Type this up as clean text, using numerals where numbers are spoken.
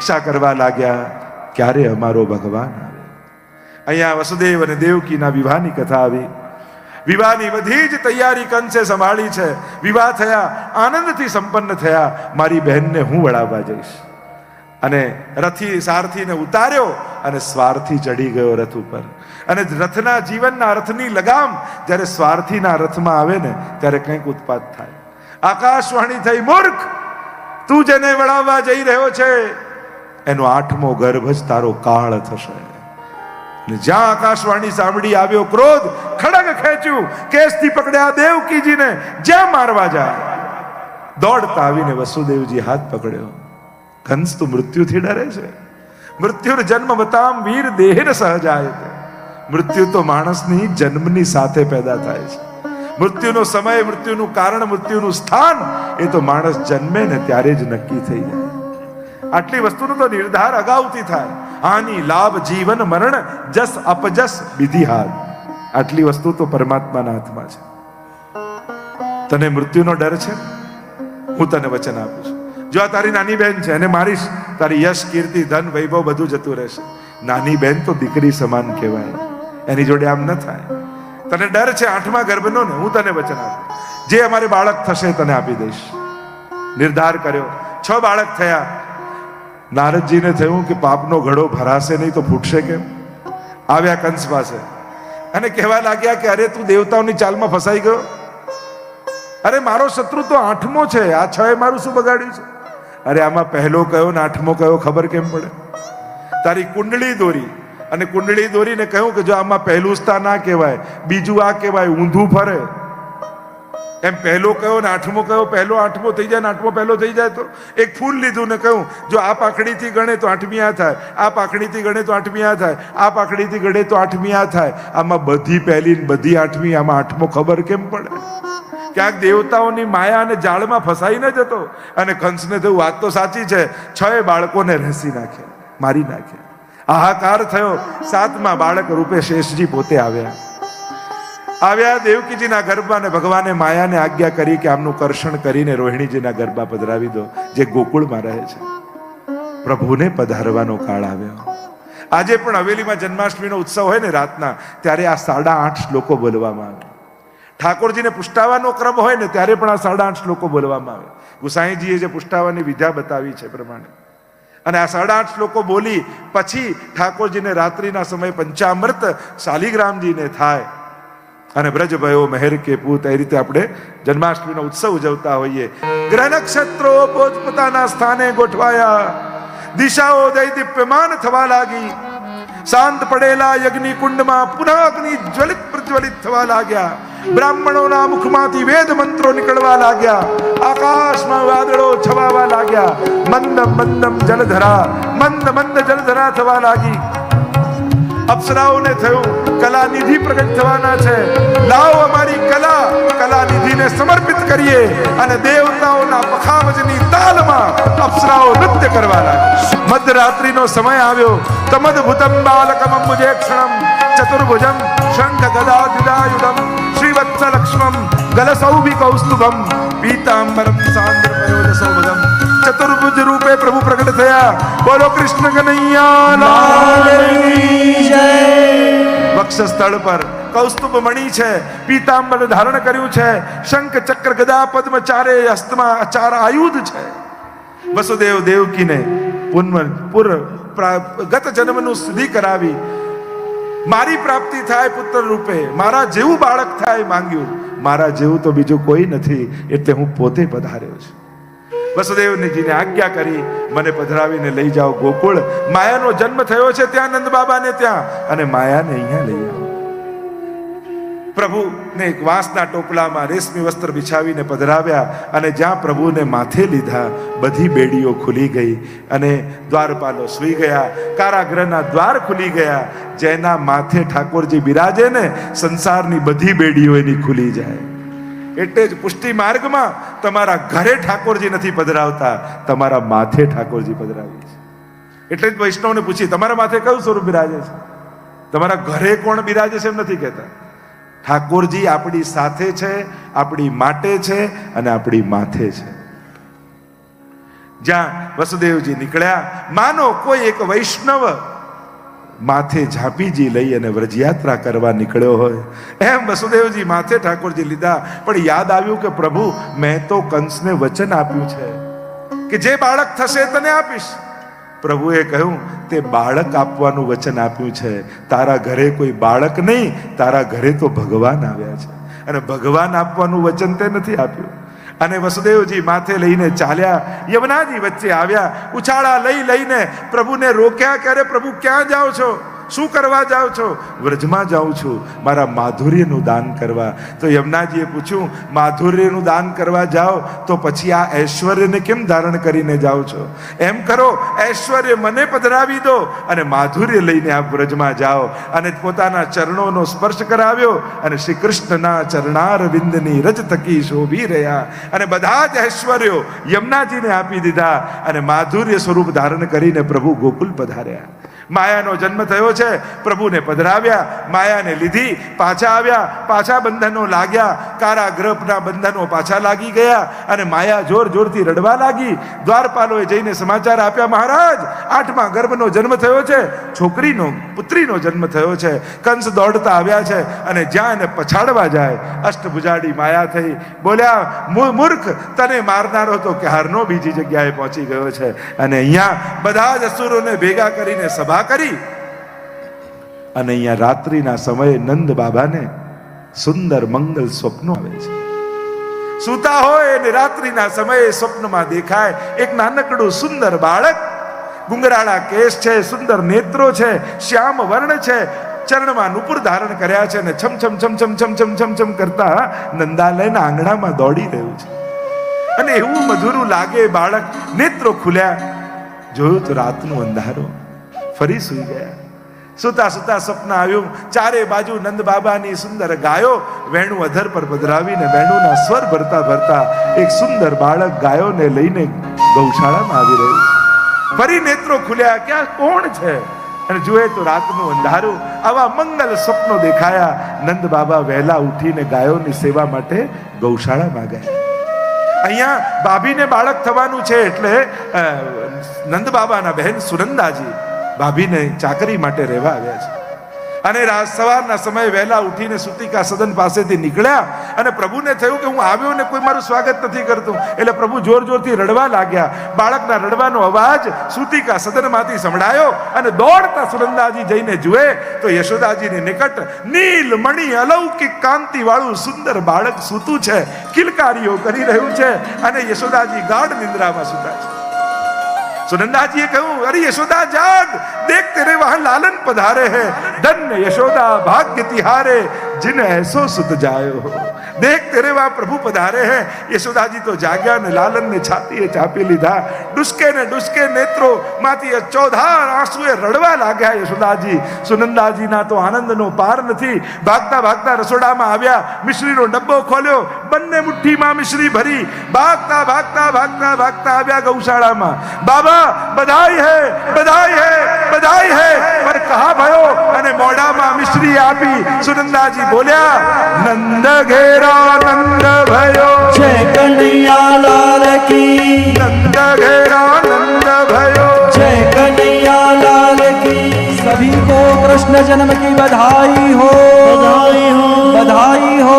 પ્રતીક્ષા કરવા લાગ્યા ક્યારે અમારો ભગવાન આવે. અહીંયા વસુદેવ અને દેવકીના વિવાહની કથા આવી. વિવાહની બધી જ તૈયારી કંસે સંભાળી છે. વિવાહ થયા, આનંદથી સંપન્ન થયા. મારી બહેનને હું વળાવવા જઈશ. અને રથી સારથીને ઉતાર્યો અને સ્વાર્થી ચડી ગયો રથ ઉપર. અને રથના જીવનના રથની લગામ જ્યારે સ્વાર્થીના રથમાં આવે ને ત્યારે કંઈક ઉત્પાત થાય. આકાશવાણી થઈ, મૂર્ખ, તું જેને વળાવવા જઈ રહ્યો છે એનો 8મો ગર્ભ જ તારો કાળ થશે. જ્યાં આકાશવાણી સાંભળી આવ્યો ક્રોધ, ખડગ ખેંચ્યું, કેસથી પકડ્યા દેવકીજીને. જ્યાં મારવા જાય દોડતા આવીને વસુદેવજી હાથ પકડ્યો. કંસ તો મૃત્યુથી ડરે છે. મૃત્યુર જન્મ બતામ વીર દેહન સહજાય. મૃત્યુ તો માણસની જન્મની સાથે પેદા થાય છે. મૃત્યુનો સમય, મૃત્યુનું કારણ, મૃત્યુનું સ્થાન એ તો માણસ જન્મે ને ત્યારે જ નક્કી થઈ જાય. આટલી વસ્તુનો તો નિર્ધાર અગાઉથી થાય. હાનિ લાભ જીવન મરણ જસ અપજસ વિધિ હાથ. આટલી વસ્તુ તો પરમાત્માના હાથમાં છે. તને મૃત્યુનો ડર છે? હું તને વચન આપું છું, જો આ તારી નાની બહેન છે એને મારીશ, તારી યશ, કીર્તિ, ધન, વૈભવ બધું જતું રહેશે. નાની બહેન તો દીકરી સમાન કહેવાય, એની જોડે આમ ન થાય. તને ડર છે 8મા ગર્ભનો ને, હું તને વચન આપું, જે અમારે બાળક થશે તને આપી દઈશ. નિર્ધાર કર્યો. 6 બાળક થયા. નારદજીને થયું કે પાપનો ઘડો ભરાશે નહીં તો ફૂટશે કેમ? આવ્યા કંસ પાસે અને કહેવા લાગ્યા કે અરે તું દેવતાઓની ચાલમાં ફસાઈ ગયો. અરે મારો શત્રુ તો 8મો છે, આ 6 મારું શું બગાડ્યું છે? અરે આમાં પહેલો કયો ને 8મો કયો ખબર કેમ પડે? તારી કુંડળી દોરી અને કુંડળી દોરીને કહ્યું કે જો આમાં પહેલું સ્થાન આ કહેવાય, બીજું આ કહેવાય, ઊંધું ફરે. એમ પહેલો કયો ને 8મો કયો, પહેલો 8મો થઈ જાય ને 8મો પહેલો થઈ જાય. તો એક ફૂલ લીધું ને કહ્યું જો આ પાકડીથી ગણે તો 8મી આ થાય, આ પાકડીથી ગણે તો 8મી આ થાય, આ પાકડીથી ગણે તો 8મી આ થાય. આમાં બધી પહેલી ને બધી 8મી, આમાં 8મો ખબર કેમ પડે? ક્યાંક દેવતાઓની માયા અને જાળમાં ફસાઈને જતો. અને કંસને થયું વાત તો સાચી છે, 6 બાળકોને રહેસી નાખ્યા, મારી નાખ્યા. હાહાકાર થયો. 7મા બાળક રૂપે શેષજી પોતે આવ્યા દેવકીજીના ગર્ભમાં ને ભગવાને માયાને આજ્ઞા કરી કે આમનું કર્ષણ કરીને રોહિણીજીના ગર્ભમાં પધરાવી દો, જે ગોકુળમાં રહે છે. પ્રભુને પધારવાનો કાળ આવ્યો. આજે પણ હવેલીમાં જન્માષ્ટમીનો ઉત્સવ હોય ને રાતના, ત્યારે આ 8.5 શ્લોકો બોલવામાં આવે. ઠાકોરજીને પુષ્ટાવાનો ક્રમ હોય ને ત્યારે પણ આ 8.5 શ્લોકો બોલવામાં આવે. ગુસાઈજીએ જે પુષ્ટાવાની વિદ્યા બતાવી છે પ્રમાણે. અને આ 8.5 શ્લોકો બોલી પછી ઠાકોરજીને રાત્રિના સમય પંચામૃત શાલિગ્રામજીને થાય અને બ્રજ ભયો મહેર કે પૂત. એ રીતે આપણે જન્માષ્ટમીનો ઉત્સવ ઉજવતા હોઈએ. ગ્રહ નક્ષત્રો પોતપોતાના સ્થાને ગોઠવાયા, દિશાઓ દૈદીપ્યમાન થવા લાગી. શાંત પડેલા યજ્ઞ કુંડમાં પુનઃ અગ્નિ જ્વલિત પ્રજ્વલિત થવા લાગ્યા. બ્રાહ્મણોના મુખમાંથી વેદ મંત્રો નીકળવા લાગ્યા. આકાશમાં વાદળો છવાવા લાગ્યા. મંદ જલધરા, મંદ જલધરા થવા લાગી. અપ્સરાઓને થયું કલાનિધિ પ્રગટ થવાના છે, લાવો અમારી કલાનિધિને સમર્પિત કરીએ. અને દેવતાઓના પખાવજની તાલમાં અપ્સરાઓ નૃત્ય કરવા લાગી. મધરાત્રિનો સમય આવ્યો. તમદભુતમ બાલકમ અંબુજેક્ષણમ ચતુર્ભુજમ શંખ ગદા જુદાયુધમ શ્રીવત્સ લક્ષ્મમ ગલસૌભિ કૌસ્તુભમ પીતાંબરમ સાંદ્ર પયોદસૌભગમ. ચતુર્ભુજ રૂપે પ્રભુ પ્રગટ થયા. બોલો કૃષ્ણ કનૈયા લાલ કી જય. વક્ષ સ્થળ પર કૌસ્તુભ મણિ છે, પીતાંબર ધારણ કર્યું છે, શંખ ચક્ર ગદા પદ્મ ચારે હસ્તમાં 4 આયુધ છે. વસુદેવ દેવકીને ગત જન્મનું સિદ્ધિ કરાવી. મારી પ્રાપ્તિ થાય પુત્ર રૂપે, મારા જેવું બાળક થાય માંગ્યું. મારા જેવું તો બીજું કોઈ નથી, એટલે હું પોતે પધાર્યો છું. વસુદેવજીને આજ્ઞા કરી મને પધરાવીને લઈ જાઓ ગોકુળ. માયાનો જન્મ થયો છે ત્યાં નંદ બાબાને ત્યાં, અને માયાને અહીંયા લઈ આવો. પ્રભુને એક વાંસના ટોપલામાં રેશમી વસ્ત્ર બિછાવીને પધરાવ્યા. અને જ્યાં પ્રભુને માથે લીધા બધી બેડીઓ ખુલી ગઈ અને દ્વારપાલો સુઈ ગયા. કારાગૃહના દ્વાર ખુલી ગયા. જેના માથે ઠાકોરજી બિરાજે ને સંસારની બધી બેડીઓ એની ખુલી જાય. એટલે જ પુષ્ટિ માર્ગમાં તમારા ઘરે ઠાકોરજી નથી પધરાવતા, તમારા માથે ઠાકોરજી પધરાવી છે. એટલે જ વૈષ્ણવને પૂછી તમારા માથે કયું સ્વરૂપ બિરાજે છે? તમારા ઘરે કોણ બિરાજે છે એમ નથી કહેતા. ઠાકોરજી આપણી સાથે છે, આપણી માટે છે અને આપણી માથે છે. જ્યાં વસુદેવજી નીકળ્યા, માનો કોઈ એક વૈષ્ણવ માથે ઝાંપીજી લઈ અને વ્રજયાત્રા કરવા નીકળ્યો હોય એમ વસુદેવજી માથે ઠાકોરજી લીધા. પણ યાદ આવ્યું કે પ્રભુ, મેં તો કંસને વચન આપ્યું છે કે જે બાળક થશે તને આપીશ. પ્રભુએ કહ્યું, તે બાળક આપવાનું વચન આપ્યું છે, તારા ઘરે કોઈ બાળક નહીં, તારા ઘરે તો ભગવાન આવ્યા છે અને ભગવાન આપવાનું વચન તે નથી આપ્યું. અને વસુદેવજી માથે લઈને ચાલ્યા, યમુનાજી વચ્ચે આવ્યા, ઉછાળા લઈને પ્રભુને રોક્યા કે અરે પ્રભુ, ક્યાં જાઓ છો? શું કરવા જાઓ છો? વ્રજમાં જાઉં છું મારા માધુર્યનું દાન કરવા. તો યમુનાજીએ પૂછ્યું, માધુર્યનું દાન કરવા જાઓ તો પછી આ ઐશ્વર્યને કેમ ધારણ કરીને જાઓ છો? એમ કરો, ઐશ્વર્ય મને પધરાવી દો અને માધુર્ય લઈને આપ વ્રજમાં જાઓ. અને પોતાના ચરણોનો સ્પર્શ કરાવ્યો અને શ્રી કૃષ્ણના ચરણારવિંદની રજ થકી શોભી રહ્યા અને બધા જ ઐશ્વર્યો યમુનાજીને આપી દીધા અને માધુર્ય સ્વરૂપ ધારણ કરીને પ્રભુ ગોકુલ પધાર્યા. માયાનો જન્મ થયો છે, પ્રભુને પધરાવ્યા, માયાને લીધી, પાછા આવ્યા, પાછા બંધનો લાગ્યા, કારાગૃહના બંધનો પાછા લાગી ગયા અને માયા જોર જોરથી રડવા લાગી. દ્વારપાલોએ જઈને સમાચાર આપ્યા, મહારાજ, 8મા ગર્ભનો જન્મ થયો છે, પુત્રીનો જન્મ થયો છે. કંસ દોડતા આવ્યા છે અને જ્યાં એને પછાડવા જાય, અષ્ટભુજાડી માયા થઈ. બોલ્યા, મૂર્ખ, તને મારનારો તો ક્યારનો બીજી જગ્યાએ પહોંચી ગયો છે. અને અહીંયા બધા જ અસુરોને ભેગા કરીને સભા કરી અને અહીંયા રાત્રિના સમયે નંદ બાબાને સુંદર મંગલ સ્વપ્નો આવે છે. સૂતા હોય અને રાત્રિના સમયે સ્વપ્નમાં દેખાય એક નાનકડું સુંદર બાળક, ગુંગરાળા કેસ છે, સુંદર નેત્રો છે, શ્યામ વર્ણ છે, ચરણમાં નુપુર ધારણ કર્યા છે અને છમ છમ છમ છમ છમ છમ છમ છમ કરતા નંદાલયના આંગણામાં દોડી રહ્યું છે. અને એવું મધુરું લાગે. બાળક નેત્રો ખુલ્યા, જોયું તો રાતનું અંધારું, ફરી સૂઈ ગયા. સુતા સુતા સ્વપ્ન આવ્યું, ચારે બાજુ નંદ બાબાની સુંદર ગાયો વેણુ અધર પર પધરાવીને વેણુના સ્વર ભરતા ભરતા એક સુંદર બાળક ગાયોને લઈને ગૌશાળામાં આવી રહ્યું છે. ફરી નેત્રો ખુલ્યા, ક્યાં કોણ છે? અને જુએ તો રાતનું અંધારું. આવા મંગલ સ્વપ્નો દેખાયા. નંદ બાબા વહેલા ઉઠીને ગાયોની સેવા માટે ગૌશાળામાં ગયા. અહીંયા ભાભીને બાળક થવાનું છે એટલે નંદ બાબાના બહેન સુનંદાજી ભાભીને ચાકરી માટે રહેવા આવ્યા છે. અને સવારના સમયે વહેલા ઉઠીને સુતિકા સદન પાસેથી નીકળ્યા અને પ્રભુને થયું કે હું આવ્યો ને કોઈ મારું સ્વાગત નથી કરતું. એટલે પ્રભુ જોર જોરથી રડવા લાગ્યા. બાળકના રડવાનો અવાજ સુતિકા સદનમાંથી સંભળાયો અને દોડતા સુનંદાજી જઈને જુએ તો યશોદાજીની નિકટ નીલ મણિ અલૌકિક કાંતિ વાળું સુંદર બાળક સૂતું છે, કિલકારીઓ કરી રહ્યું છે અને યશોદાજી ગાઢ નિંદ્રામાં સૂતા છે. सुनंदा जी कहूं, अरे यशोदा जाग, देख तेरे वहां लालन पधारे हैं, धन्य यशोदा भाग्य तिहारे जिन ऐसो सुत जायो हो. देख तेरे वहां प्रभु पधारे हैं. यशोदाजी तो जाग्या ने लालन ने छातीए चापी લીધા. ડુસકે નેત્રો માંથી ચોધાર આંસુએ રડવા લાગ્યા યશોદાજી. સુનંદાજીના તો આનંદનો પાર નથી. ભાગતા ભાગતા રસોડામાં આવ્યા, મિશ્રીનો ડબ્બો ખોલ્યો, બંને મુઠ્ઠીમાં મિશ્રી ભરી ભાગતા ભાગતા ભાગતા ભાગતા આવ્યા ગૌશાળામાં. બાબા બધાઈ હે, બધાઈ હે, બધાઈ હે, પર કહા ભયો અને મોઢામાં મિશ્રી આપી. સુનંદાજી બોલ્યા, નંદ ઘેરા નંદ ભયો જય કનૈયા લાલ કી, નંદ ઘેરા નંદ ભયો जय कन्हैया लाल की. सभी को कृष्ण जन्म की बधाई हो, बधाई हो, बधाई हो.